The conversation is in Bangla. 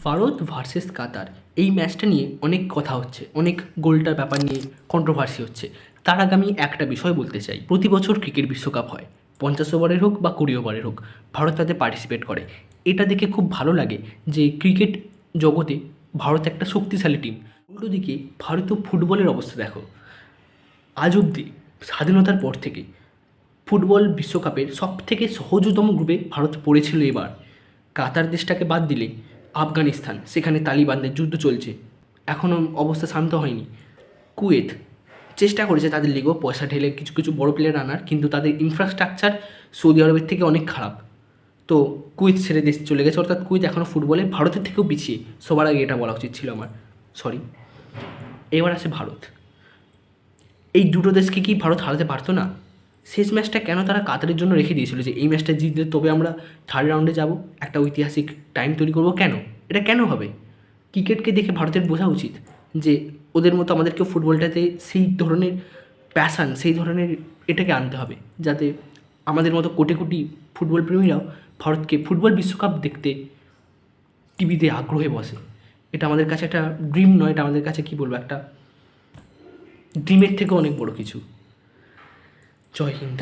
ভারত ভার্সেস কাতার এই ম্যাচটা নিয়ে অনেক কথা হচ্ছে, অনেক গোলটার ব্যাপার নিয়ে কন্ট্রোভার্সি হচ্ছে। তার আগে আমি একটা বিষয় বলতে চাই, প্রতি বছর ক্রিকেট বিশ্বকাপ হয়, 50 ওভারের হোক বা 20 ওভারের হোক, ভারত তাতে পার্টিসিপেট করে। এটা দেখে খুব ভালো লাগে যে ক্রিকেট জগতে ভারত একটা শক্তিশালী টিম। উল্টো দিকে ভারতীয় ফুটবলের অবস্থা দেখো, আজ অবধি স্বাধীনতার পর থেকে ফুটবল বিশ্বকাপের সবথেকে সহজতম গ্রুপে ভারত পড়েছিল এবার। কাতার দেশটাকে বাদ দিলে আফগানিস্তান, সেখানে তালিবানদের যুদ্ধ চলছে, এখনও অবস্থা শান্ত হয়নি। কুয়েত চেষ্টা করেছে তাদের লিগেও পয়সা ঢেলে কিছু কিছু বড় প্লেয়ার আনার, কিন্তু তাদের ইনফ্রাস্ট্রাকচার সৌদি আরবের থেকে অনেক খারাপ। তো কুয়েত ছেড়ে দেশ চলে গেছে, অর্থাৎ কুয়েত এখনও ফুটবলে ভারতের থেকেও পিছিয়ে। সবার আগে এটা বলা উচিত ছিল আমার, সরি। এবার আসে ভারত। এই দুটো দেশকে কি ভারত হারাতে পারতো না? শেষ ম্যাচটা কেন তারা কাতারের জন্য রেখে দিয়েছিল যে এই ম্যাচটা জিতলে তবে আমরা থার্ড রাউন্ডে যাব, একটা ঐতিহাসিক টাইম তৈরি করবো? কেন এটা কেন হবে? ক্রিকেটকে দেখে ভারতের বোঝা উচিত যে ওদের মতো আমাদেরকেও ফুটবলটাতে সেই ধরনের প্যাশান, সেই ধরনের এটাকে আনতে হবে, যাতে আমাদের মতো কোটি কোটি ফুটবল প্রেমীরাও ভারতকে ফুটবল বিশ্বকাপ দেখতে টিভিতে আগ্রহে বসে। এটা আমাদের কাছে একটা ড্রিম নয়, এটা আমাদের কাছে কী বলবো, একটা ড্রিমের থেকেও অনেক বড় কিছু। জয় হিন্দ।